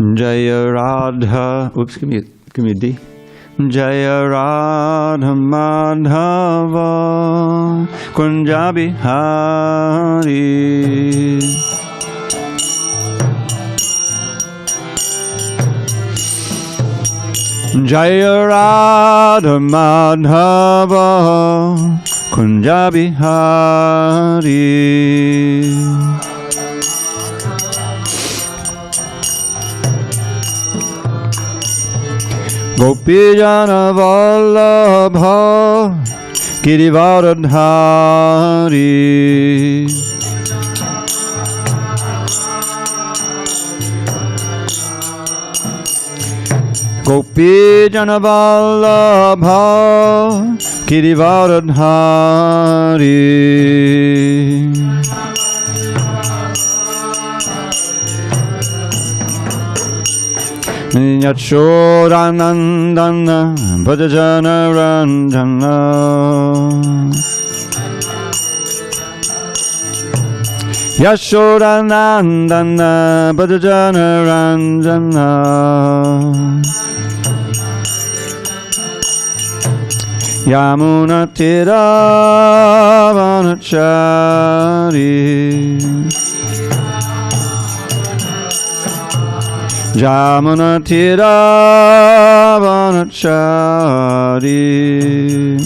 Jaya Radha. Oops, give me a D. Jaya Radha Madhava Kunja Bihari. Jaya Radha Madhava Kunja Bihari. Gopijana Vallabha Girivardhari. Gopijana Vallabha Girivardhari. Yachodanandana Bhajana Ranjana. Yashodanandana Bhajana Ranjana. Yamuna Tiravanachari. Jamuna Tiravanachari.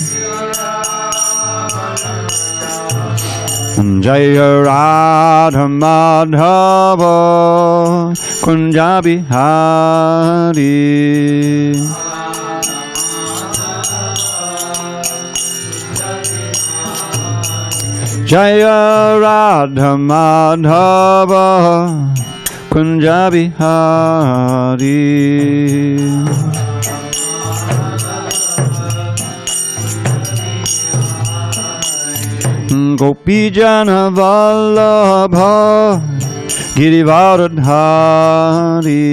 Jaya Radha Madhava Kunja Bihari. Jaya Radha Madhava Kunja Bihari. Gopijana Vallabha Girivardhari.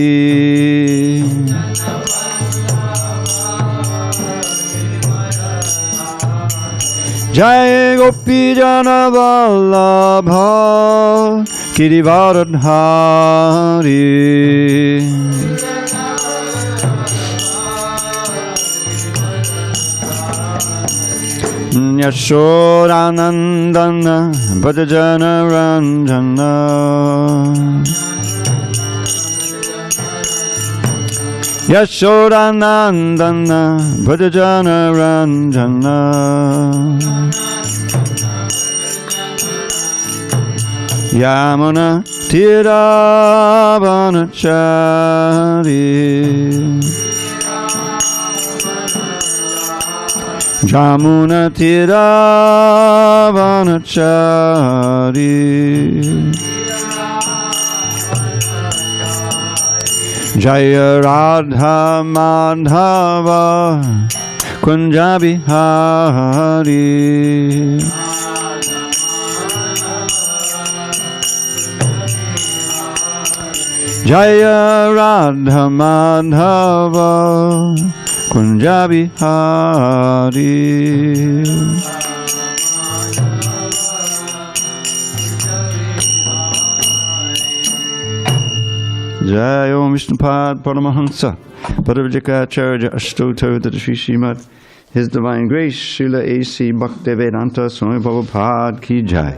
Jai Gopijana Vallabha Girivardhari. Yashodanandana Bhajana Ranjana. Yashodanandana Bhajana Ranjana. Yamuna Tiravanachari. Jamuna Tiravanachari. Jaya Radha Madhava Kunja Bihari. Jaya Radha Madhava Kunja Bihari. Jai Om Vishnupad Paramahansa Paravajakacharya Ashtottara Sri Srimad His Divine Grace Srila A.C. Bhakti Vedanta Swami Prabhupada Ki Jai.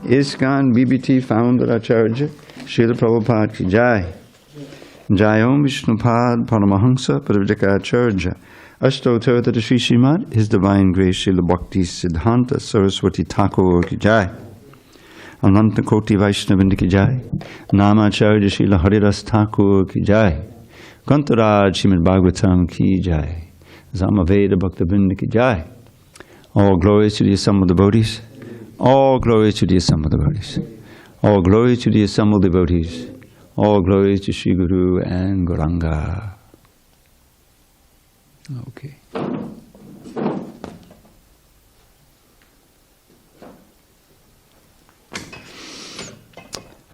ISKCON BBT Founder Acharya Srila Prabhupada Ki Jai. Jai Om Vishnupad Paramahansa Paravajakacharya Ashtottara Sri Srimad His Divine Grace Srila Bhakti Siddhanta Saraswati Thakur Ki Jai. Ananta Koti Vaishnavinda Ki Jai. Namacharya Srila Haridas Thakur Ki Jai. Kantaraj Srimad Bhagavatam Ki Jai. Zamaveda Bhaktavinda Ki Jai. All glories to the assembled devotees. All glories to the assembled devotees. All glories to the assembled devotees. All glories to Sri Guru and Gauranga. Okay.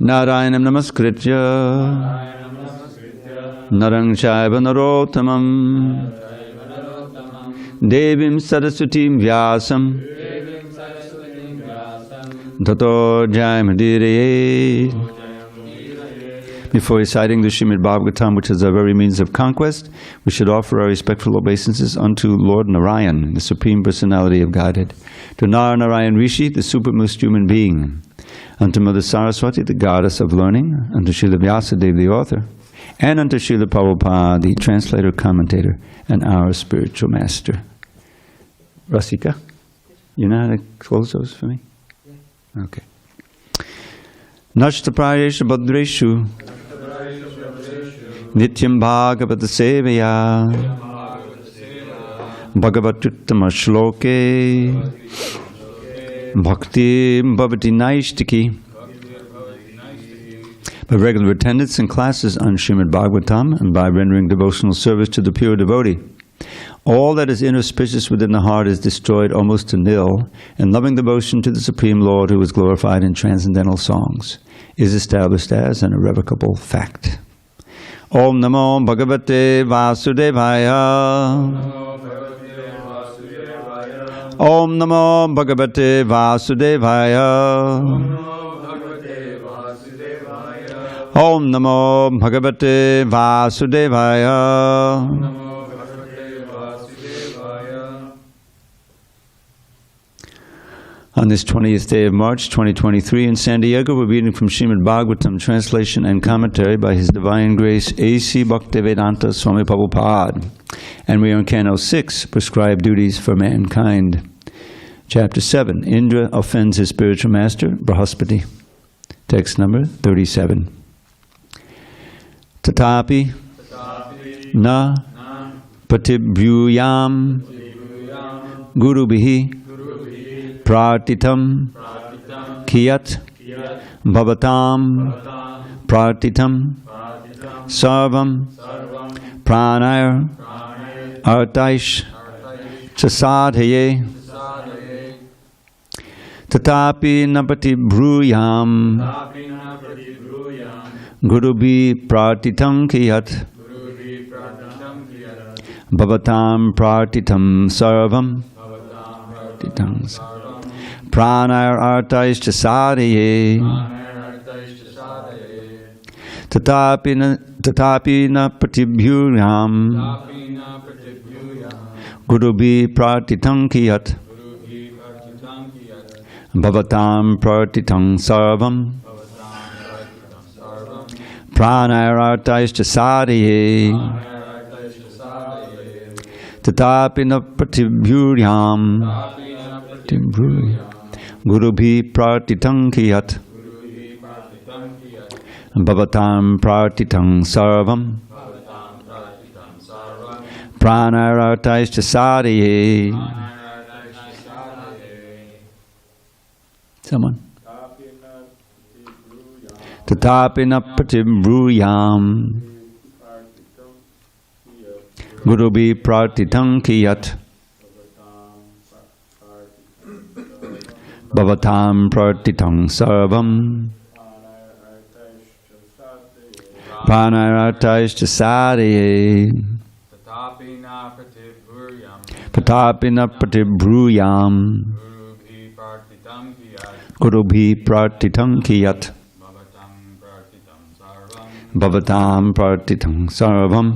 Narayanam Namaskritya Narang Chaiva Narottamam Devim Saraswatim Vyasam Tato Jayamudire Before reciting the Srimad Bhagavatam, which is our very means of conquest, we should offer our respectful obeisances unto Lord Narayan, the Supreme Personality of Godhead, to Narayan Rishi, the supermost human being, unto Mother Saraswati, the goddess of learning, unto Srila Vyasadeva, the author, and unto Srila Prabhupada, the translator, commentator, and our spiritual master. Rasika, you know how to close those for me? Okay. Nashta prayesha badreshu nityam bhagavata sevaya bhagavatuttama shloke bhakti bhavati naishtiki. By regular attendance in classes on Srimad Bhagavatam and by rendering devotional service to the pure devotee, all that is inauspicious within the heart is destroyed almost to nil, and loving devotion to the Supreme Lord, who is glorified in transcendental songs, is established as an irrevocable fact. Om Namo Bhagavate Vasudevaya. Om Namo Bhagavate Vasudevaya. Om Namo Bhagavate Vasudevaya. On this 20th day of March, 2023, in San Diego, we're reading from Srimad Bhagavatam, translation and commentary by His Divine Grace A.C. Bhaktivedanta Swami Prabhupada. And we are in Canto 6, Prescribed Duties for Mankind. Chapter 7, Indra offends his spiritual master, Brahaspati. Text number 37. Tatapi na patibhyuyam gurubihi prartitam kiyat bhavatam prartitam sarvam pranayar artaish chasadhaye tatapi napati bhruyam gurubi prartitam kiyat bhavatam prartitam sarvam pranayar artaish chasadhaye tatapi na patibhyuyam gurubi prartitam kiyat bhavatam prartitam sarvam pranayar artaish chasadhaye tatapi na patibhyuyam Gurubhi prartitam kiyat bhavatam prartitam sarvam pranayar artaish chasadhaye. Someone? Tatapi na patibhruyam Gurubhi prartitam kiyat bhavatam prartitam sarvam pranayar artaish chasadhaye tatapi na patibhruyam gurubhi prartitam kiyat bhavatam prartitam sarvam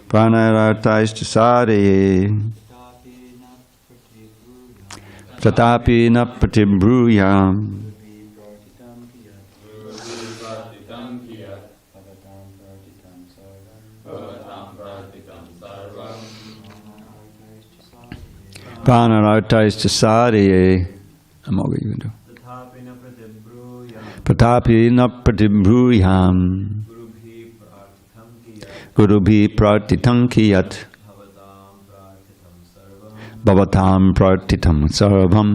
pranayar artaish chasadhaye tatapi na patibhruyam pranayar artaish chasadhaye. I'm all you can do. Tatapi na patibhruyam gurubhi prartitam kiyat bhavatam prartitam sarvam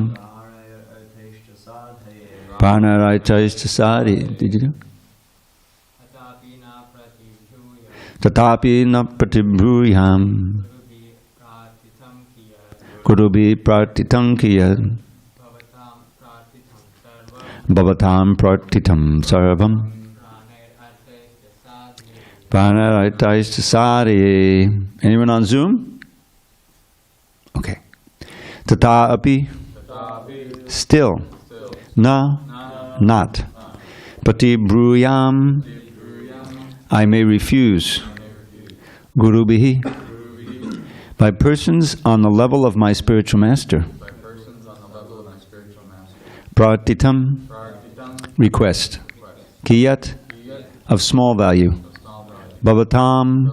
pranayar artaish chasadhaye. Did you do? Tatapi na patibhruyam gurubhi prartitam kiyat bhavatam prartitam sarvam pranayar artaish chasadhaye. Anyone on Zoom? Okay. Tata api, still. Na, not. Pati bruyam, I may refuse. Guru bihi, by persons on the level of my spiritual master. Pratitam, request. Kiyat, of small value. Bhavatam,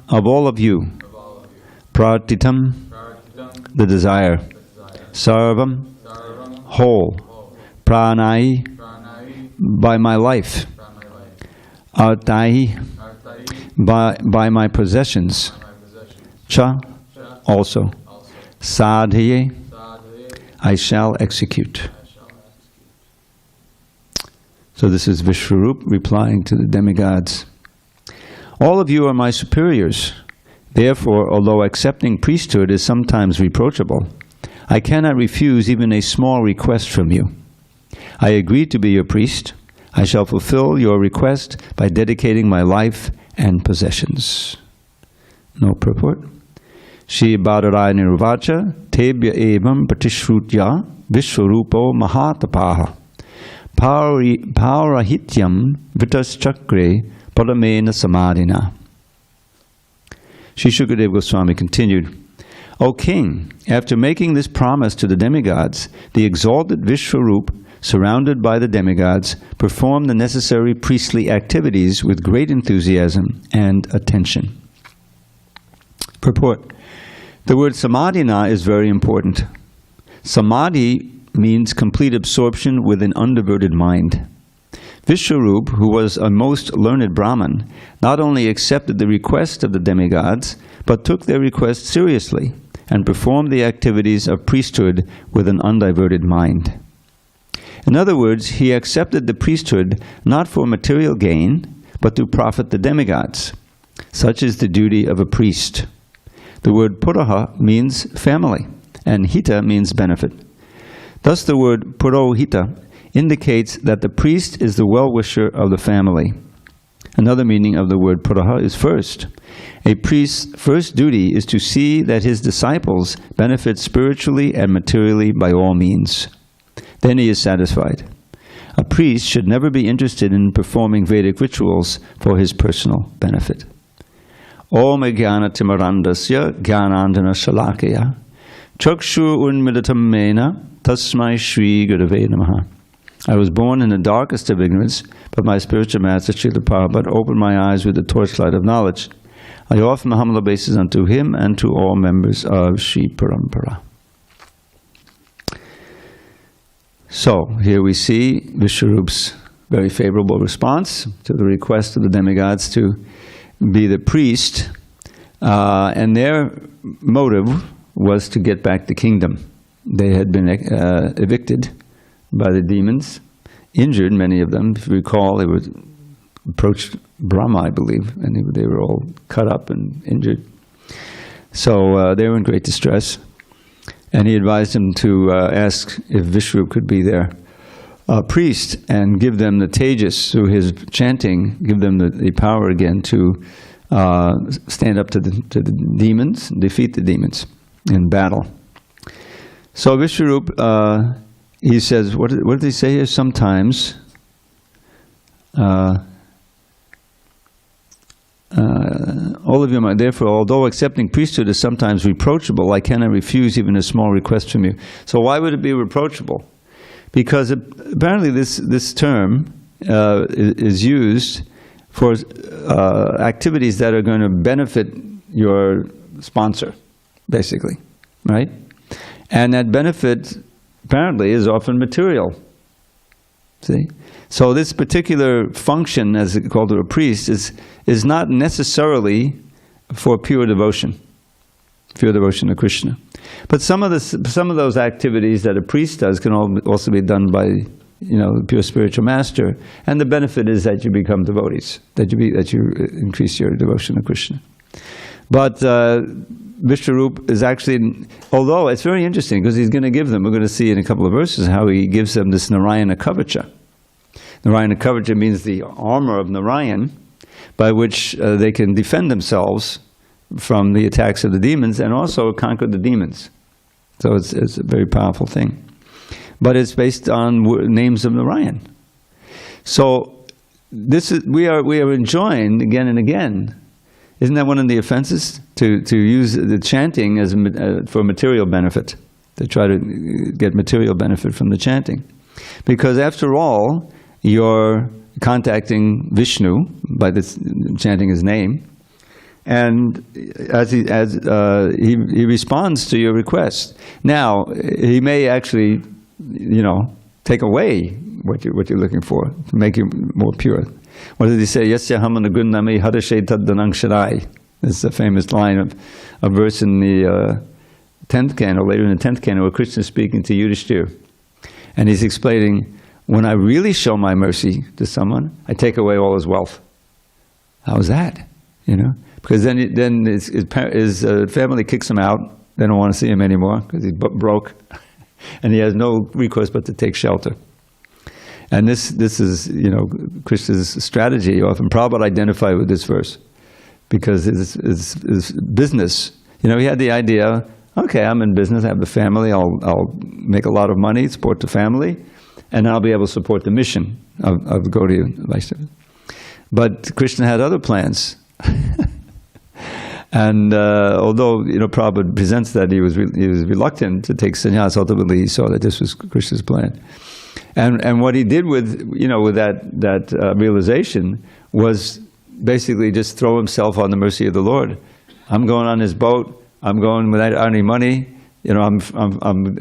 of all of you. Pratitam, the desire. Sarvam, whole. Pranai, by my life. Artai, by my possessions. Cha, also. Sadhye, I shall execute. So this is Vishwarup replying to the demigods. All of you are my superiors. Therefore, although accepting priesthood is sometimes reproachable, I cannot refuse even a small request from you. I agree to be your priest. I shall fulfill your request by dedicating my life and possessions. No purport. Shri Bhadarai Nirvacha Tebya Evam Pratishrutya Vishwarupo Mahatapaha Paurahityam Vitas Chakre Paramena Samadhina. Shri Shukadeva Goswami continued, O king, after making this promise to the demigods, the exalted Vishwarup, surrounded by the demigods, performed the necessary priestly activities with great enthusiasm and attention. Purport. The word samadhina is very important. Samadhi means complete absorption with an undiverted mind. Vishwarup, who was a most learned Brahmin, not only accepted the request of the demigods, but took their request seriously and performed the activities of priesthood with an undiverted mind. In other words, he accepted the priesthood not for material gain, but to profit the demigods. Such is the duty of a priest. The word puraha means family, and hita means benefit. Thus the word purohita indicates that the priest is the well-wisher of the family. Another meaning of the word puraha is first. A priest's first duty is to see that his disciples benefit spiritually and materially by all means. Then he is satisfied. A priest should never be interested in performing Vedic rituals for his personal benefit. Om Jnana Timarandasya Jnanandana Shalakaya Chakshu Unmilitam Mena Tasmai Shri Gurave Namaha. I was born in the darkest of ignorance, but my spiritual master, Srila Prabhupada, opened my eyes with the torchlight of knowledge. I offer my humble obeisances unto him and to all members of Sri Parampara. So, here we see Vishwarup's very favorable response to the request of the demigods to be the priest, and their motive was to get back the kingdom. They had been evicted by the demons, injured, many of them. If you recall, they were approached Brahma, I believe, and they were all cut up and injured. So they were in great distress. And he advised him to ask if Vishnu could be their priest and give them the tejas through his chanting, give them the power again to stand up to the demons, defeat the demons in battle. So Vishwarup, he says, what did he say here? Sometimes all of you are, therefore, although accepting priesthood is sometimes reproachable, I cannot refuse even a small request from you. So why would it be reproachable? Because apparently this term is used for activities that are going to benefit your sponsor, basically, right? And that benefit apparently is often material. See? So this particular function, as called to a priest, is not necessarily for pure devotion to Krishna. But some of those activities that a priest does can also be done by, the pure spiritual master, and the benefit is that you become devotees, that you increase your devotion to Krishna. But Vishwarup is actually, although it's very interesting because he's going to give them, we're going to see in a couple of verses how he gives them this Narayana Kavacha. Narayana Kavacha means the armor of Narayan, by which they can defend themselves from the attacks of the demons and also conquer the demons. So it's a very powerful thing. But it's based on names of Narayan. So we are enjoined again and again. Isn't that one of the offenses? To use the chanting as for material benefit, to try to get material benefit from the chanting. Because after all, you're contacting Vishnu by chanting his name, and as he responds to your request. Now he may actually, take away what you're looking for to make you more pure. What did he say? Yasya hamana gunnami hadashe taddanang sharai. This is a famous line of a verse in the 10th canto, later in the 10th canto, where Krishna is speaking to Yudhishthira. And he's explaining, when I really show my mercy to someone, I take away all his wealth. How's that? Because then his family kicks him out. They don't want to see him anymore because he's broke. And he has no recourse but to take shelter. And this is, Krishna's strategy. Often Prabhupada identified with this verse because his business, he had the idea, okay, I'm in business, I have the family, I'll make a lot of money, support the family, and I'll be able to support the mission of Gaudiya Vaishnava. But Krishna had other plans. And although Prabhupada presents that he was reluctant to take sannyas, ultimately he saw that this was Krishna's plan. And what he did with that realization was basically just throw himself on the mercy of the Lord. I'm going on his boat. I'm going without any money. I'm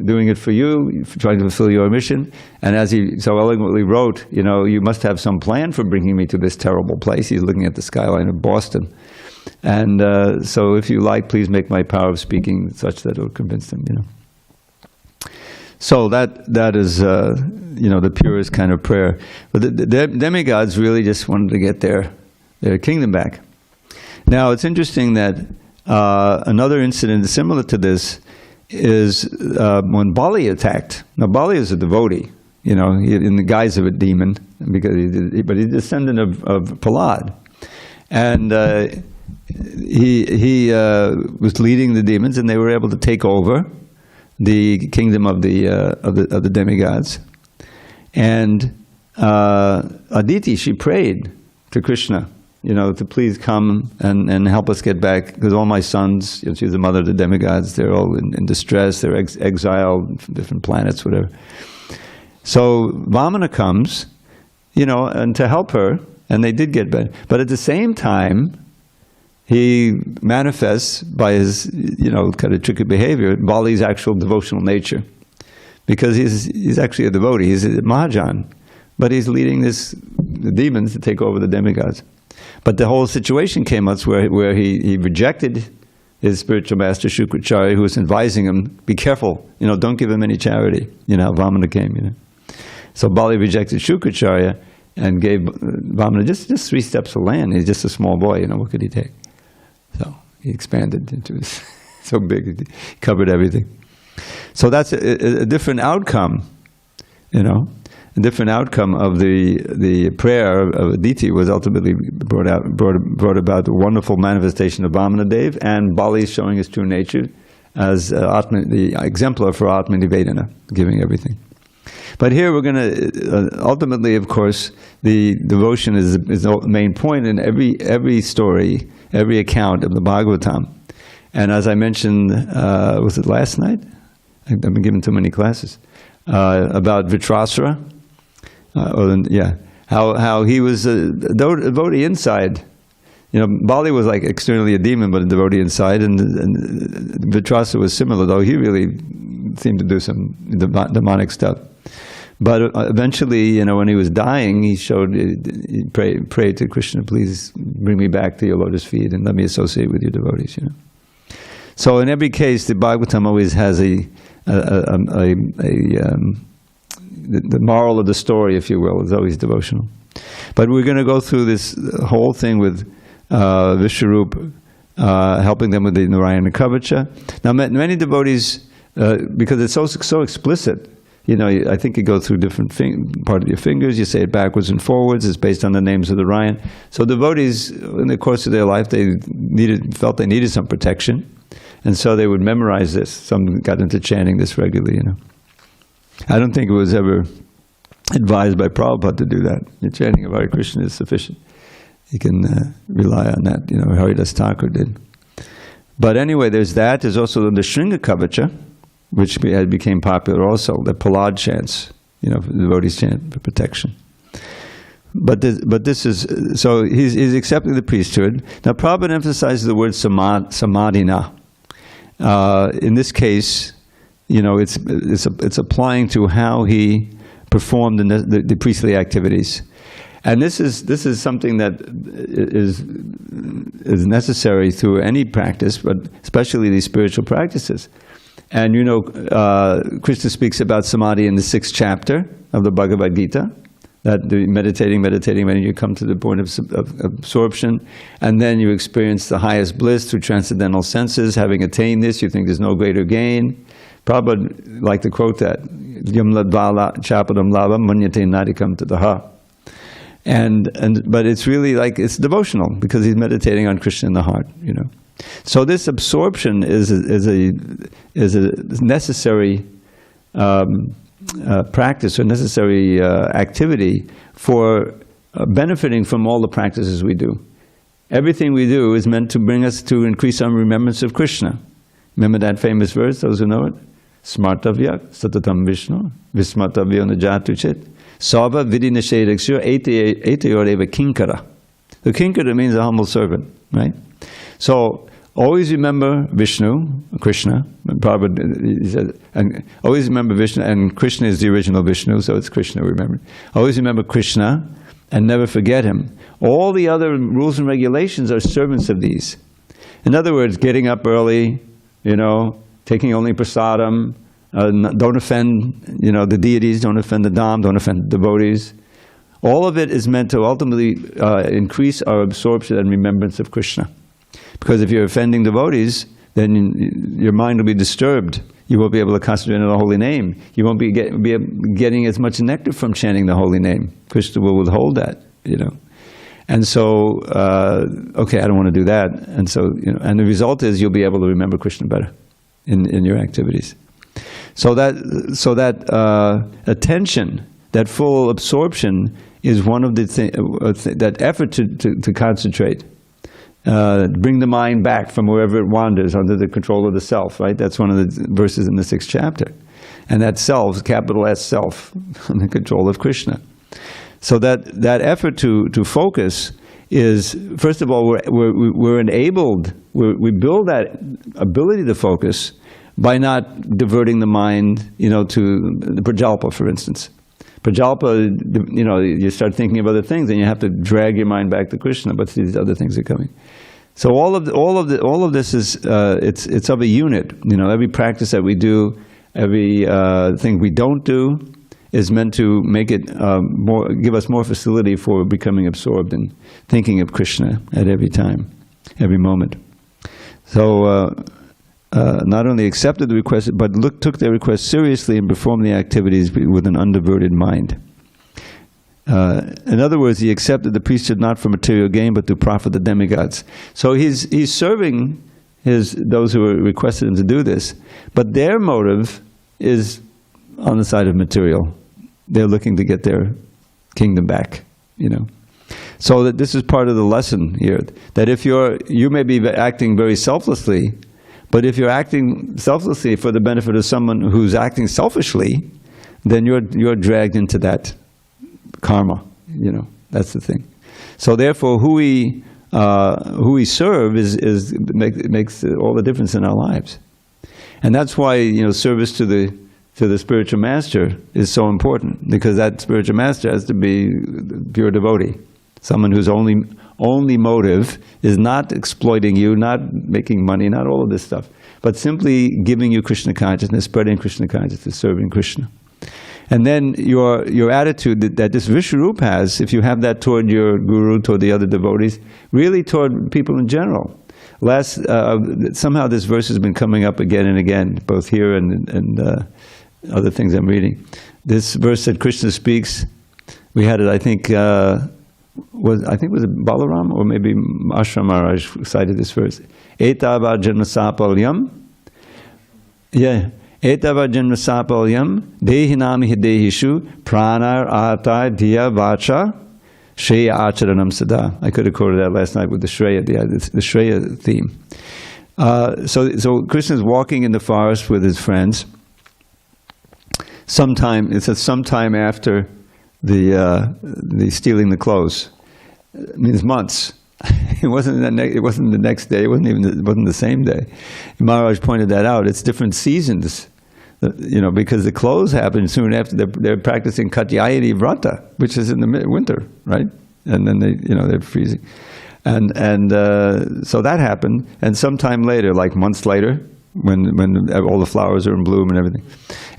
doing it for you, trying to fulfill your mission. And as he so eloquently wrote, you must have some plan for bringing me to this terrible place. He's looking at the skyline of Boston. And so if you like, please make my power of speaking such that it will convince them, So that is, the purest kind of prayer. But the demigods really just wanted to get their kingdom back. Now, it's interesting that another incident similar to this is when Bali attacked. Now, Bali is a devotee, in the guise of a demon, but he's a descendant of Prahlad. And he was leading the demons, and they were able to take over the kingdom of the demigods. And Aditi, she prayed to Krishna, to please come and help us get back, because all my sons, she's the mother of the demigods, they're all in distress, they're exiled from different planets, whatever. So Vamana comes, and to help her, and they did get back. But at the same time, he manifests by his, kind of tricky behavior, Bali's actual devotional nature. Because he's actually a devotee, he's a Mahajan. But he's leading the demons to take over the demigods. But the whole situation came up where he rejected his spiritual master, Shukracharya, who was advising him, be careful, don't give him any charity. Vamana came, So Bali rejected Shukracharya and gave Vamana just 3 steps of land. He's just a small boy, what could he take? So he expanded into this, so big, he covered everything. So that's a different outcome, a different outcome of the prayer of Aditi was ultimately brought about the wonderful manifestation of Vamana Dev, and Bali showing his true nature as the exemplar for Atma Nivedana, giving everything. But here we're going to, ultimately, of course, the devotion is the main point in every story, every account of the Bhagavatam. And as I mentioned, was it last night? I've been given too many classes. About Vritrasura. How he was a devotee inside. Bali was like externally a demon, but a devotee inside, and Vritrasura was similar, though he really seemed to do some demonic stuff. But eventually, when he was dying, he prayed to Krishna, please bring me back to your lotus feet and let me associate with your devotees. So in every case, the Bhagavatam always has the moral of the story, if you will, is always devotional. But we're going to go through this whole thing with Vishwarup, helping them with the Narayana Kavacha. Now, many devotees, because it's so explicit, I think you go through different part of your fingers, you say it backwards and forwards, it's based on the names of the Narayan. So devotees, in the course of their life, felt they needed some protection, and so they would memorize this. Some got into chanting this regularly, I don't think it was ever advised by Prabhupada to do that. The chanting of Hare Krishna is sufficient. You can rely on that, Haridas Thakur did. But anyway, there's that. There's also the Shringa Kavacha, which became popular also, the Prahlad chants, the devotees chant for protection. But this is, so he's accepting the priesthood. Now Prabhupada emphasizes the word samadhina. In this case, it's applying to how he performed the priestly activities. And this is something that is necessary through any practice, but especially these spiritual practices. And Krishna speaks about samadhi in the 6th chapter of the Bhagavad Gita, that meditating, when you come to the point of absorption, and then you experience the highest bliss through transcendental senses. Having attained this, you think there's no greater gain. Prabhupada liked to quote that, Yam ladvala chapadam lava munyate nadikam tadaha. But it's really like, it's devotional, because he's meditating on Krishna in the heart, So this absorption is a necessary practice, or necessary activity for benefiting from all the practices we do. Everything we do is meant to bring us to increase our remembrance of Krishna. Remember that famous verse, those who know it? Smartavya satatam Vishnu vismatavya najatu chit sava vidinashedakshur etayoreva kinkara. The kinkara means a humble servant, right? So always remember Vishnu, Krishna. Prabhupada, he said, and always remember Vishnu, and Krishna is the original Vishnu, so it's Krishna, remember. Always remember Krishna and never forget him. All the other rules and regulations are servants of these. In other words, getting up early, taking only prasadam, don't offend, the deities, don't offend the dham, don't offend the devotees. All of it is meant to ultimately increase our absorption and remembrance of Krishna. Because if you're offending devotees, then your mind will be disturbed. You won't be able to concentrate on the holy name. You won't be getting as much nectar from chanting the holy name. Krishna will withhold that, And so, okay, I don't want to do that. And so, and the result is you'll be able to remember Krishna better in your activities. So that attention, that full absorption, is one of the that effort to concentrate. Bring the mind back from wherever it wanders under the control of the self, right? That's one of the verses in the 6th chapter. And that self, capital S self, under control of Krishna. So that effort to focus is, first of all, we're enabled, we build that ability to focus by not diverting the mind, to the prajalpa, for instance. Prajalpa, you start thinking of other things, and you have to drag your mind back to Krishna, but these other things are coming. So all of this is it's of a unit. Every practice that we do, every thing we don't do, is meant to make it give us more facility for becoming absorbed and thinking of Krishna at every time, every moment. So not only accepted the request, but took their request seriously and performed the activities with an undiverted mind. In other words, he accepted the priesthood not for material gain, but to profit the demigods. So he's serving those who requested him to do this, but their motive is on the side of material. They're looking to get their kingdom back, So that this is part of the lesson here, that if you may be acting very selflessly, but if you're acting selflessly for the benefit of someone who's acting selfishly, then you're dragged into that karma. That's the thing. So therefore, who we serve makes all the difference in our lives, and that's why service to the spiritual master is so important, because that spiritual master has to be pure devotee, someone whose only motive is not exploiting you, not making money, not all of this stuff, but simply giving you Krishna consciousness, spreading Krishna consciousness, serving Krishna. And then your attitude that this Vishwarup has, if you have that toward your guru, toward the other devotees, really toward people in general. Somehow this verse has been coming up again and again, both here and other things I'm reading. This verse that Krishna speaks, we had it, I think was it Balaram or maybe Ashram Maharaj cited this verse. Etava janmasapalyam. Yeah. Etava janma sapalyam dehinami hidehishu pranar atai diya vacha shreya acharanam sada. I could have quoted that last night with the Shreya, the Shreya theme. So Krishna is walking in the forest with his friends. It says sometime after the stealing the clothes. It means months. It wasn't the next day. It wasn't the same day. Maharaj pointed that out. It's different seasons, because the clothes happen soon after they're practicing Katyayani Vrata, which is in the winter, right? And then they're freezing, and so that happened. And sometime later, like months later, when all the flowers are in bloom and everything.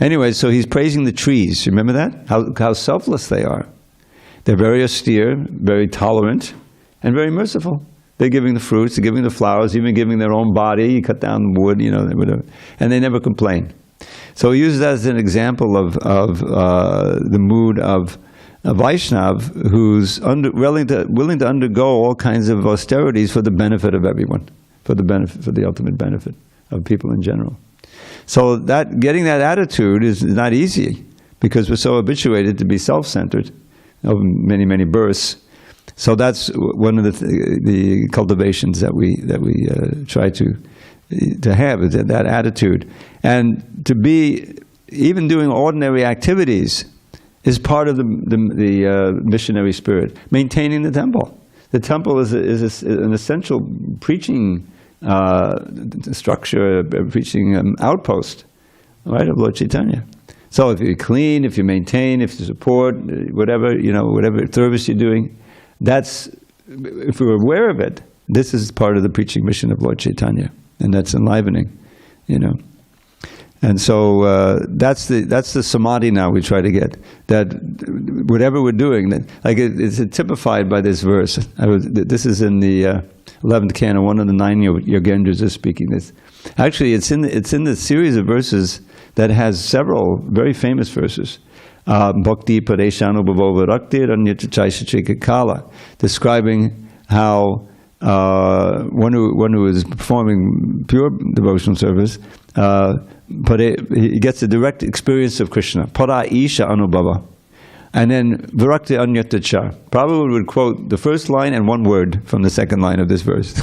Anyway, so he's praising the trees. Remember that? How selfless they are. They're very austere, very tolerant, and very merciful. They're giving the fruits, they're giving the flowers, even giving their own body. You cut down wood, whatever, and they never complain. So he uses that as an example of the mood of a Vaishnav who's willing to undergo all kinds of austerities for the benefit of everyone, for the ultimate benefit of people in general. So getting that attitude is not easy, because we're so habituated to be self-centered of many, many births. So that's one of the cultivations that we try to have, is that attitude. And to be, even doing ordinary activities is part of the missionary spirit. Maintaining the temple. The temple is an essential preaching structure, preaching outpost, right, of Lord Chaitanya. So if you clean, if you maintain, if you support, whatever service you're doing, if we're aware of it, this is part of the preaching mission of Lord Chaitanya, and that's enlivening, And so that's the samadhi now we try to get, that whatever we're doing, it's typified by this verse. This is in the 11th canto. One of the 9 Yogendras is speaking this. Actually, it's in the series of verses that has several very famous verses. Bhakti Padeshanu Bhavo Viraktir Anyachachaichachika Kala, describing how one who is performing pure devotional service, he gets a direct experience of Krishna. Pada Isha Anubhava. And then Virakti Anyatacha. Prabhupada would quote the first line and one word from the second line of this verse.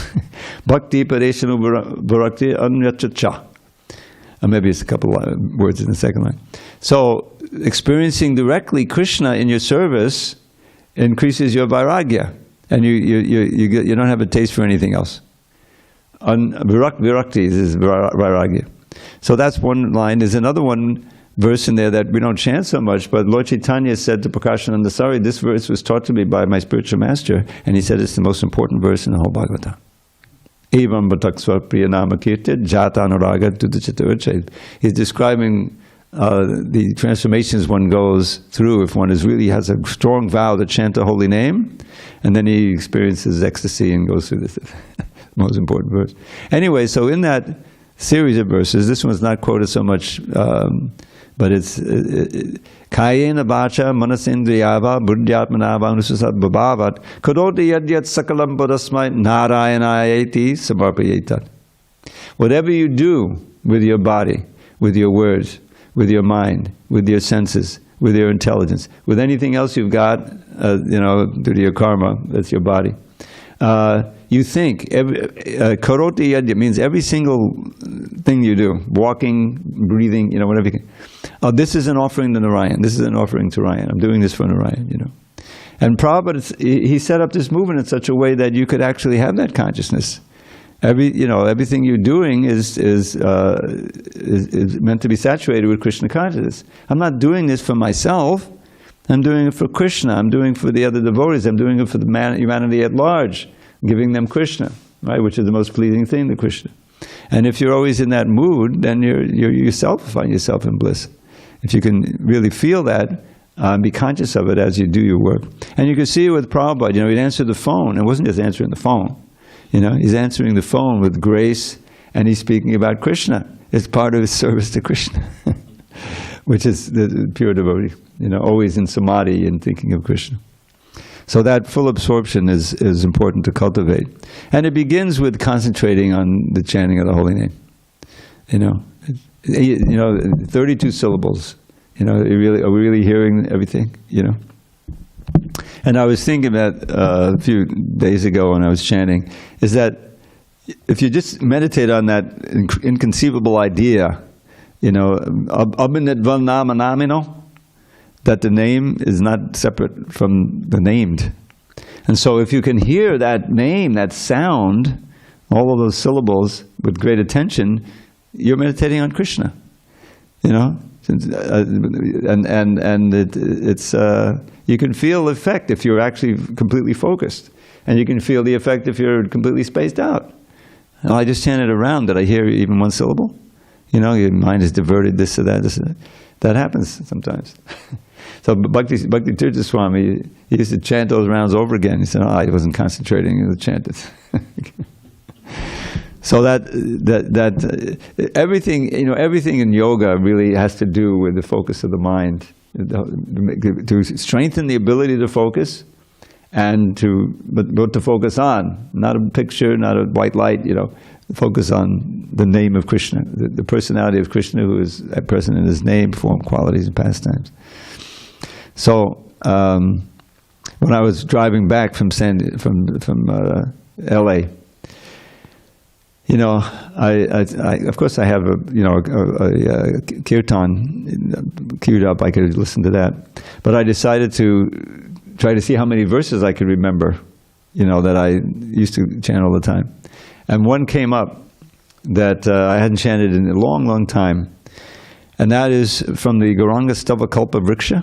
Bhakti Padeshanu Virakti Anyatacha. Or maybe it's a couple of words in the second line. So, experiencing directly Krishna in your service increases your vairagya, and you don't have a taste for anything else. Virakti is vairagya. So that's one line. There's another verse in there that we don't chant so much, but Lord Chaitanya said to Prakashananda Sari, this verse was taught to me by my spiritual master, and he said it's the most important verse in the whole Bhagavatam. Evam bhataksva priyanama kirti jata anuraga tudachita. He's describing the transformations one goes through if one really has a strong vow to chant the holy name, and then he experiences ecstasy and goes through this. Most important verse. Anyway, so in that series of verses, this one's not quoted so much, but it's Kayena Vacha Manasindriyava Buddhyatmanava Anusasat Bhavat Kadoti Yadyat Sakalam Bodasmai Narayanayati Samarpayetat. Whatever you do with your body, with your words, with your mind, with your senses, with your intelligence, with anything else you've got, due to your karma, that's your body. You think, karoti yadya means every single thing you do, walking, breathing, whatever you can. This is an offering to Narayan. This is an offering to Narayan. I'm doing this for Narayan, And Prabhupada, he set up this movement in such a way that you could actually have that consciousness. Everything you're doing is meant to be saturated with Krishna consciousness. I'm not doing this for myself. I'm doing it for Krishna. I'm doing it for the other devotees. I'm doing it for the humanity at large, giving them Krishna, right? Which is the most pleasing thing to Krishna. And if you're always in that mood, then you yourself find yourself in bliss. If you can really feel that, be conscious of it as you do your work. And you can see it with Prabhupada. He'd answer the phone. It wasn't just answering the phone. He's answering the phone with grace, and he's speaking about Krishna. It's part of his service to Krishna, which is the pure devotee. Always in samadhi and thinking of Krishna. So that full absorption is important to cultivate. And it begins with concentrating on the chanting of the holy name. 32 syllables. Are we really hearing everything? And I was thinking that a few days ago when I was chanting, is that if you just meditate on that inconceivable idea, that the name is not separate from the named. And so if you can hear that name, that sound, all of those syllables with great attention, you're meditating on Krishna. It's you can feel the effect if you're actually completely focused, and you can feel the effect if you're completely spaced out. I just chanted around. Did I hear even one syllable? Your mind is diverted. This or that. This or that. That happens sometimes. So Bhakti Tirtha Swami, he used to chant those rounds over again. He said, he wasn't concentrating. He was chanted. So that everything, everything in yoga really has to do with the focus of the mind, to strengthen the ability to focus, and but to focus on, not a picture, not a white light, focus on the name of Krishna, the personality of Krishna, who is present in his name, form, qualities, and pastimes. So when I was driving back from LA, of course I have a kirtan queued up. I could listen to that, but I decided to try to see how many verses I could remember, that I used to chant all the time. And one came up that I hadn't chanted in a long, long time, and that is from the Gauranga Stava Kalpa Vriksha.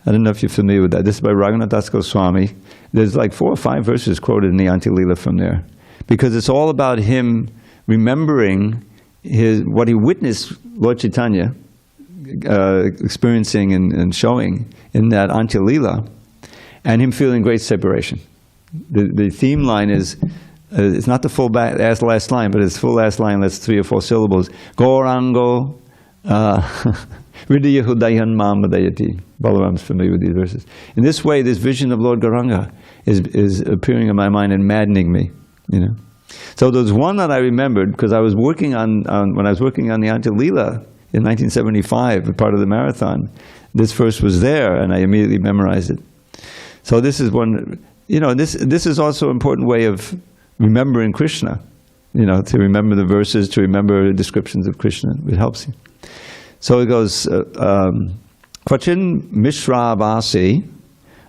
I don't know if you're familiar with that. This is by Raghunath Das Goswami. There's like 4 or 5 verses quoted in the Antya-lila from there, because it's all about him remembering what he witnessed Lord Chaitanya experiencing and showing in that Antya-lila, and him feeling great separation. The theme line is, it's not the full last line, but it's full last line, that's 3 or 4 syllables. Gaurango Hridayahu Dayan Mamadayati. Balaram's familiar with these verses. In this way, this vision of Lord Gauranga is appearing in my mind and maddening me. So there's one that I remembered because I was working on when I was working on the Antya-lila in 1975, a part of the marathon. This verse was there, and I immediately memorized it. So this is one. This is also an important way of remembering Krishna. To remember the verses, to remember descriptions of Krishna. It helps you. So it goes. Kvachin Mishra Vasi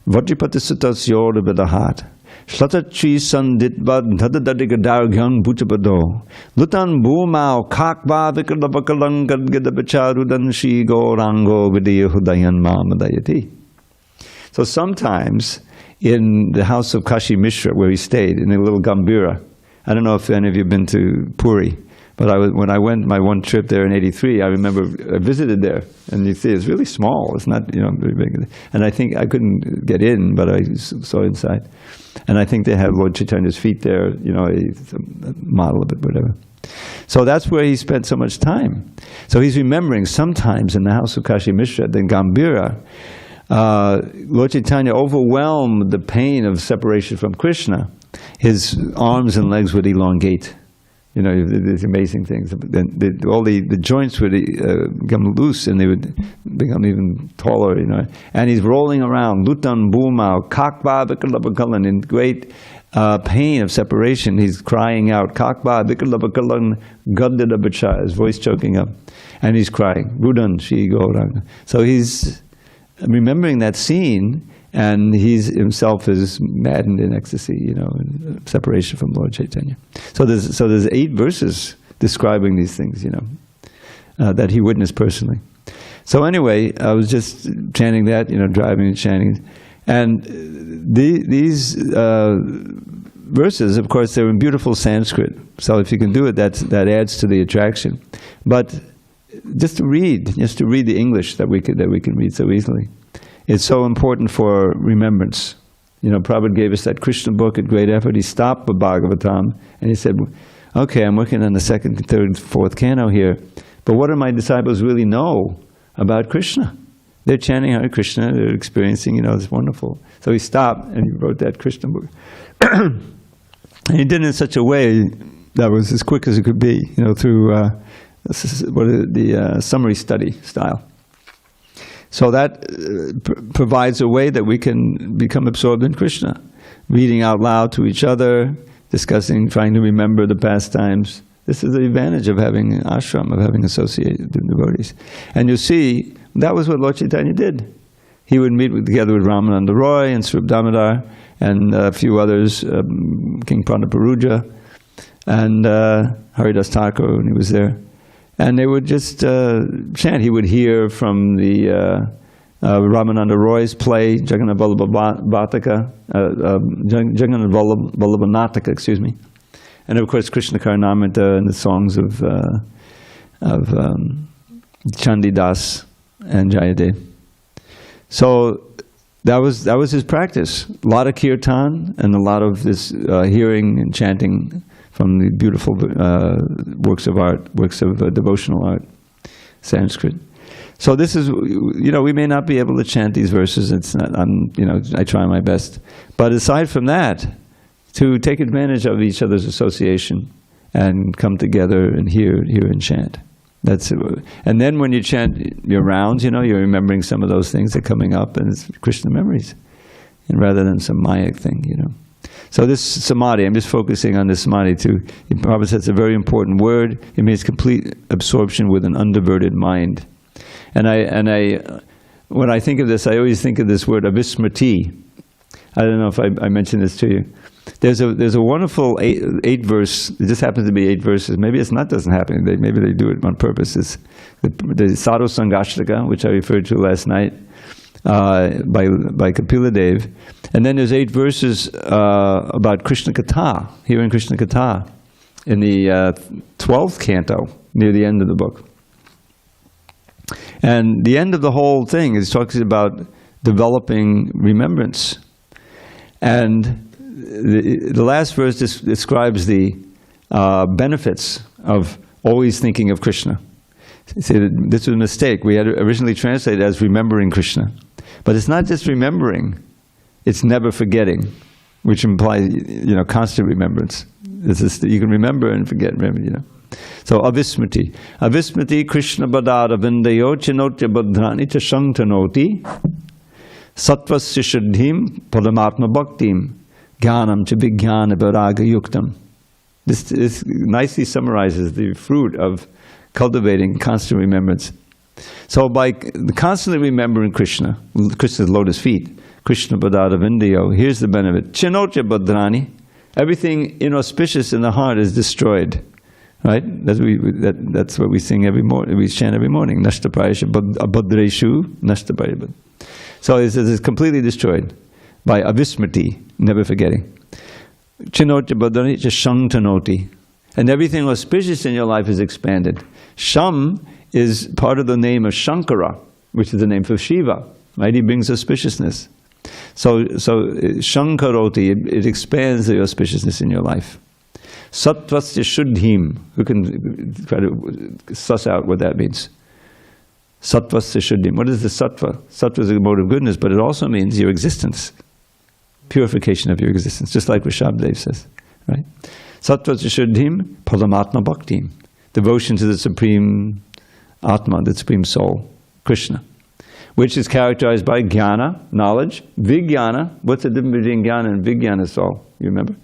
Vajripatisutas Yoda Vidahat Slatachi Sanditbad Tadadadigadargyang Bhutabado Lutan Bhumao Kakba Vikadabakalangan Gidabacharudan Shi Gaurango Vidayahudayan Mamadayati. So sometimes in the house of Kashi Mishra, where he stayed, in a little Gambhira, I don't know if any of you have been to Puri, but when I went my one trip there in '83, I remember I visited there, and you see it's really small. It's not very big, and I think I couldn't get in, but I saw inside, and I think they have Lord Chaitanya's feet there, a model of it, whatever. So that's where he spent so much time. So he's remembering sometimes in the house of Kashi Mishra, the Gambhira, Lord Chaitanya overwhelmed the pain of separation from Krishna. His arms and legs would elongate. These amazing things. All the joints would become loose, and they would become even taller. And he's rolling around, lutan bhumau, kakba vikalabakalan, in great pain of separation. He's crying out, kakba vikalabakalan gaddadabacha, his voice choking up, and he's crying, rudan shi gauranga. So he's remembering that scene, and he himself is maddened in ecstasy, in separation from Lord Chaitanya. So there's 8 verses describing these things, that he witnessed personally. So anyway, I was just chanting that, driving and chanting, and these verses, of course, they're in beautiful Sanskrit. So if you can do it, that adds to the attraction. But just to read the English that we can read so easily. It's so important for remembrance. Prabhupada gave us that Krishna book at great effort. He stopped with Bhagavatam and he said, okay, I'm working on the 2nd, 3rd, 4th canto here, but what do my disciples really know about Krishna? They're chanting Hare Krishna, they're experiencing, it's wonderful. So he stopped and he wrote that Krishna book. And he did it in such a way that was as quick as it could be, through This is the summary study style. So that provides a way that we can become absorbed in Krishna, reading out loud to each other, discussing, trying to remember the past times. This is the advantage of having ashram, of having associated devotees. And you see, that was what Lord Chaitanya did. He would meet together with Ramananda Roy and Swarup Damodar and a few others, King Pranaparuja and Haridas Thakur when he was there. And they would just chant. He would hear from the Ramananda Roy's play, Jagannath Vallabha Nataka, excuse me. And of course Krishna Karnamrita and the songs of Chandidas and Jayadev. So that was his practice. A lot of kirtan and a lot of this hearing and chanting from the beautiful works of art, works of devotional art, Sanskrit. So this is, we may not be able to chant these verses. It's not, I try my best. But aside from that, to take advantage of each other's association and come together and hear and chant. And then when you chant your rounds, you're remembering some of those things that are coming up, and it's Krishna memories, and rather than some Mayak thing, So this samadhi, I'm just focusing on this samadhi too. Prabhupada says it's a very important word. It means complete absorption with an undiverted mind. And when I think of this, I always think of this word avismriti. I don't know if I mentioned this to you. There's a wonderful eight verse. It just happens to be 8 verses. Maybe it's not doesn't happen. Maybe they do it on purpose. It's the Sadhu Sangashtaka, which I referred to last night, by Kapila Dev. And then there's 8 verses about Krishna Katha, hearing Krishna Katha, in the 12th canto, near the end of the book. And the end of the whole thing is talking about developing remembrance. And the last verse describes the benefits of always thinking of Krishna. See, this was a mistake. We had originally translated as remembering Krishna. But it's not just remembering, it's never forgetting, which implies, constant remembrance. It's just, you can remember and forget, So, avismriti. Avismriti Krishna badada vindayo chinotya badhrani cha shangtanoti sattvasya shuddhim padamatma bhaktim jnanam cha vijnana viraga yuktam. This nicely summarizes the fruit of cultivating constant remembrance. So by constantly remembering Krishna, Krishna's lotus feet, Krishna Padada Vindayo, here's the benefit. Chinotya Badrani, everything inauspicious in the heart is destroyed. Right? That's what we sing every morning, we chant every morning. Nashtapayasha Abhadreshu Nashtapayasha. So it's completely destroyed by avismriti, never forgetting. Chinotya Badrani Shangtanoti. And everything auspicious in your life is expanded. Sham is part of the name of Shankara, which is the name for Shiva. Right? He brings auspiciousness. So Shankaroti, it expands the auspiciousness in your life. Sattvasya shuddhim. Who can try to suss out what that means? Sattvasya shuddhim. What is the sattva? Sattva is a mode of goodness, but it also means your existence. Purification of your existence, just like Rishabhdev says. Right? Sattvasya shuddhim padamatma bhaktim. Devotion to the Supreme Atma, the Supreme Soul, Krishna, which is characterized by jnana, knowledge, vijnana. What's the difference between jnana and vijnana, soul? You remember?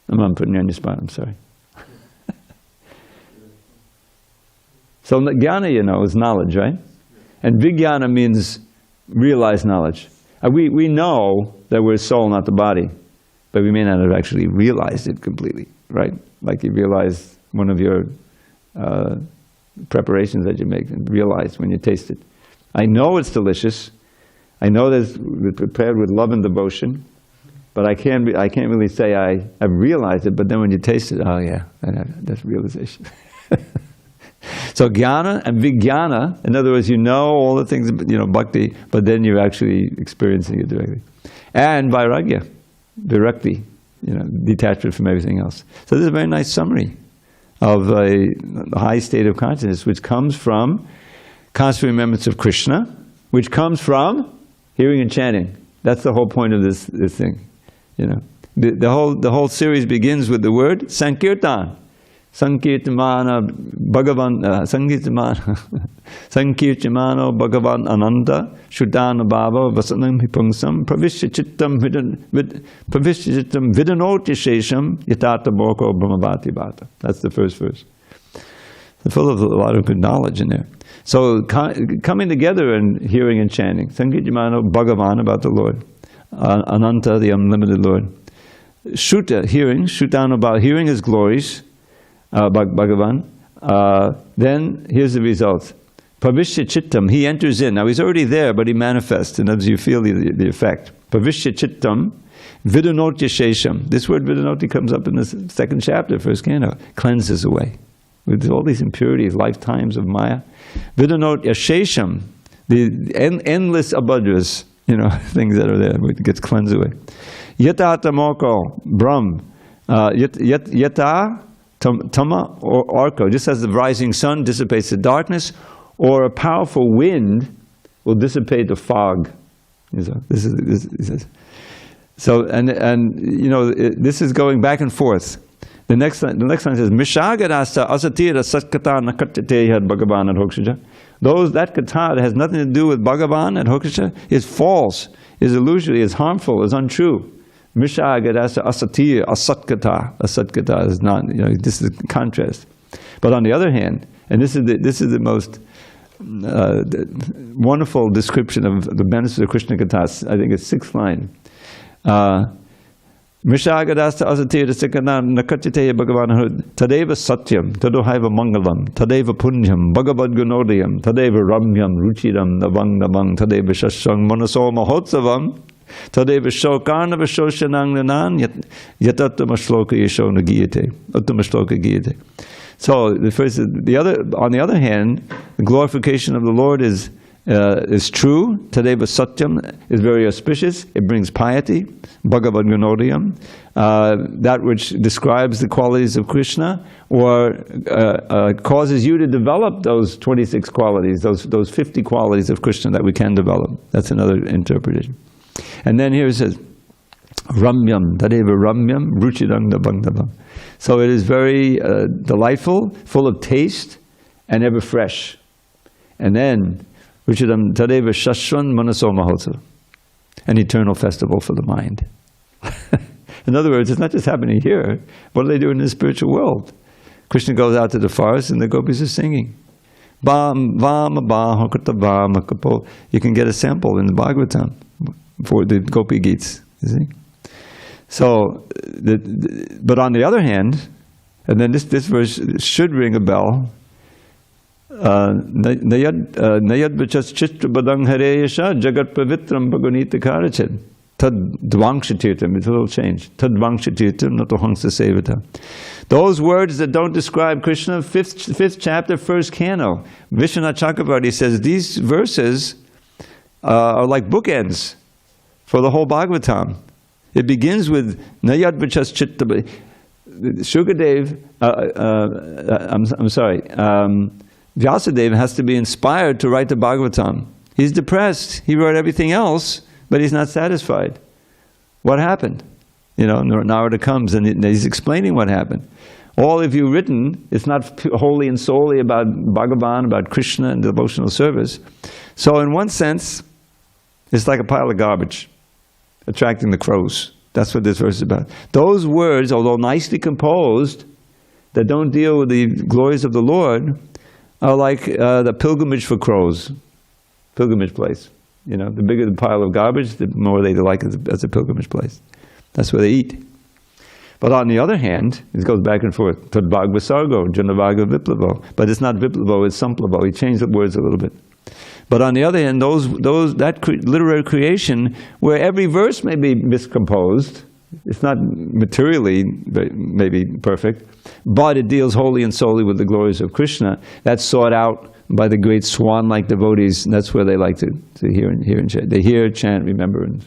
I'm putting you on your spot, I'm sorry. So jnana, is knowledge, right? And vijnana means realized knowledge. We know that we're soul, not the body, but we may not have actually realized it completely, right? Like you realize one of your preparations that you make, and realize when you taste it. I know it's delicious. I know that it's prepared with love and devotion, but I can't really say I've realized it. But then when you taste it, oh yeah, that's realization. So jnana and vijnana, in other words, you know all the things, bhakti, but then you're actually experiencing it directly. And vairagya, directly, detachment from everything else. So this is a very nice summary of a high state of consciousness, which comes from constant remembrance of Krishna, which comes from hearing and chanting. That's the whole point of this thing, The whole series begins with the word Sankirtan. Sankirtamana Bhagavan Sankirtamano Bhagavan Ananda Shuddhana Bhava Vasanam Hipungsam Pravishchittam Vidanoti Shesham Yatata Moko Brahmavati Bhata. That's the first verse. It's full of a lot of good knowledge in there. So coming together and hearing and chanting. Sankirtamano Bhagavan, about the Lord. Ananta, the unlimited Lord. Shuta, hearing. Shuddhana Bhava, hearing His glories. Bhagavan. Then here's the result. Pavishya Chittam, he enters in. Now he's already there, but he manifests, and as you feel the effect. Pavishya Chittam, Vidanoti Shesham. This word Vidanoti comes up in the second chapter, first canto. Cleanses away. With all these impurities, lifetimes of Maya. Vidanoti Shesham, the endless abhadras, things that are there, it gets cleansed away. Yata Moko, Brahm. Yata Tama or arco, just as the rising sun dissipates the darkness, or a powerful wind will dissipate the fog. This is going back and forth. The next line says, Mishagadasa asatira satkata nakateteha Bhagavan and Hokshaja. That kata that has nothing to do with Bhagavan and Hokshaja is false, is illusory, is harmful, is untrue. Mishagadasa asatira asatkata. Asatkata is not, this is contrast. But on the other hand, and this is the most wonderful description of the benefits of Krishna Kathas, I think it's 6th line. Mishagadasta asatira sikana nakachiteya Bhagavan tadeva satyam tadohaiva mangalam tadeva punyam bhagavad gunodiyam tadeva ramyam ruchiram navang tadeva shashang manaso mahotsavam tadeva shokarnava shoshanang nanan yatattama shloka yesho nagiyate uttama shloka giyate. So on the other hand, the glorification of the Lord is true. Tadeva Satyam is very auspicious. It brings piety. Bhagavad Gunodiyam, that which describes the qualities of Krishna, or causes you to develop those 26 qualities, those 50 qualities of Krishna that we can develop. That's another interpretation. And then here it says, Ramyam, Tadeva Ramyam, Ruchidang Dabang. So it is very delightful, full of taste, and ever fresh. And then, Ruchidam Tadeva Shashwan Manaso Mahotsav, an eternal festival for the mind. In other words, it's not just happening here. What do they do in the spiritual world? Krishna goes out to the forest and the gopis are singing. You can get a sample in the Bhagavatam for the Gopi Geets. You see? So, but on the other hand, and then this verse should ring a bell. Nayad vachas chitra badang hareyasha jagat pavitram bhagunita karachet tad dvangshatirtam. It's a little change. Tad dvangshatirtam nato hangsa sevata. Those words that don't describe Krishna, fifth chapter, first canto. Vishwanath Chakravarti says these verses are like bookends for the whole Bhagavatam. It begins with Nayad vachas chitra. Shukadev, Vyasadeva has to be inspired to write the Bhagavatam. He's depressed. He wrote everything else, but he's not satisfied. What happened? Narada comes and he's explaining what happened. All of you written, it's not wholly and solely about Bhagavan, about Krishna and devotional service. So in one sense, it's like a pile of garbage, attracting the crows. That's what this verse is about. Those words, although nicely composed, that don't deal with the glories of the Lord, are like the pilgrimage for crows, pilgrimage place. The bigger the pile of garbage, the more they like it as a pilgrimage place. That's where they eat. But on the other hand, it goes back and forth. Tadbhag Vasargo, Janavaga Viplavo. But it's not Viplavo, it's Samplavo. He changed the words a little bit. But on the other hand, that literary creation, where every verse may be miscomposed, it's not materially maybe perfect, but it deals wholly and solely with the glories of Krishna. That's sought out by the great swan-like devotees, and that's where they like to hear and chant. They hear, chant, remember. And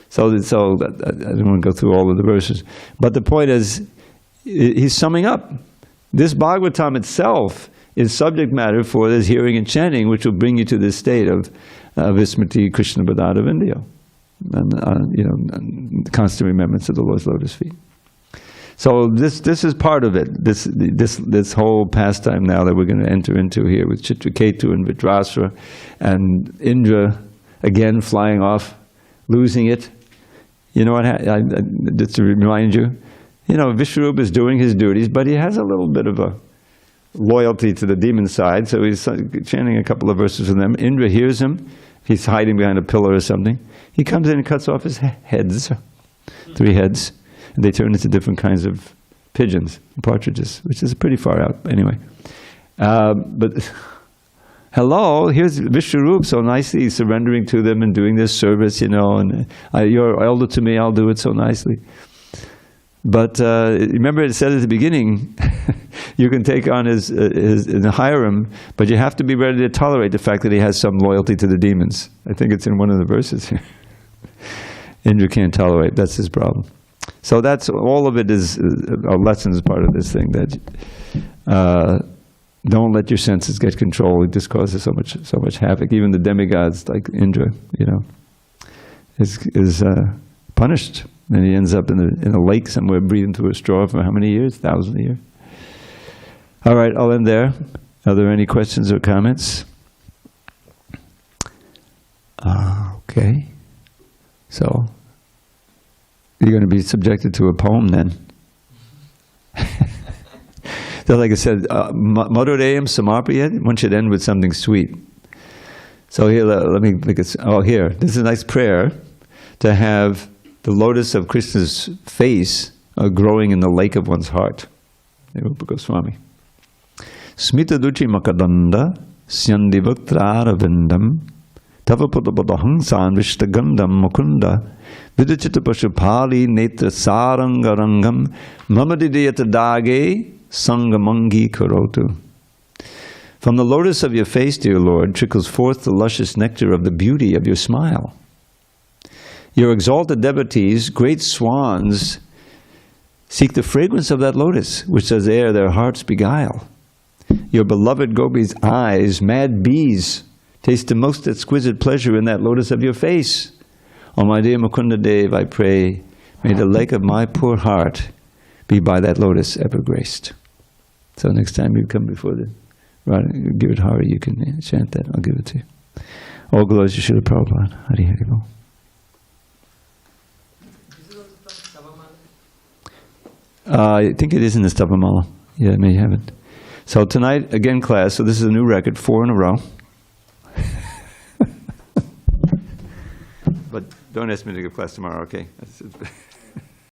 so I don't want to go through all of the verses. But the point is, he's summing up. This Bhagavatam itself is subject matter for this hearing and chanting, which will bring you to this state of Vismriti Krishna Badada Vindhyo. and constant remembrance of the Lord's lotus feet. So this is part of it. This whole pastime now that we're going to enter into here with Chitraketu and Vitrasura and Indra again flying off, losing it. You know what? Just to remind you, Vishwarupa is doing his duties, but he has a little bit of a loyalty to the demon side. So he's chanting a couple of verses from them. Indra hears him. He's hiding behind a pillar or something. He comes in and cuts off his heads, 3 heads. And they turn into different kinds of pigeons, partridges, which is pretty far out anyway. But hello, here's Vishwarupa so nicely surrendering to them and doing this service, and you're elder to me, I'll do it so nicely. But remember it said at the beginning, you can take on and hire him, but you have to be ready to tolerate the fact that he has some loyalty to the demons. I think it's in one of the verses here. Indra can't tolerate, that's his problem. So that's all of it is a lesson as part of this thing, that don't let your senses get control. It just causes so much havoc. Even the demigods like Indra, is punished, and he ends up in a lake somewhere, breathing through a straw for how many years? 1,000 years. All right, I'll end there. Are there any questions or comments? Okay. So you're going to be subjected to a poem then. So like I said, Madhurayam Samarpayat, one should end with something sweet. So here, let me make it, here. This is a nice prayer to have the lotus of Krishna's face growing in the lake of one's heart. Rupa Goswami. Smita Duchi Makadanda Syandivaktrara Vindam Tavapadabadahangsan Vishtagandam Mukunda Vidichita Pashupali Netra Sarangarangam Mamadidiyata Dage Sangamangi Karotu. From the lotus of your face, dear Lord, trickles forth the luscious nectar of the beauty of your smile. Your exalted devotees, great swans, seek the fragrance of that lotus, which does air their hearts beguile. Your beloved gopis' eyes, mad bees, taste the most exquisite pleasure in that lotus of your face. O my dear Mukunda Dev, I pray, may the lake of my poor heart be by that lotus ever graced. So next time you come before the give it Hari, you can chant that. I'll give it to you. All glories to Srila Prabhupada. Hari Hari Bol. I think it is in the Stavamala. Yeah, may have it. So tonight, again class, so this is a new record, 4 in a row. But don't ask me to give class tomorrow, okay?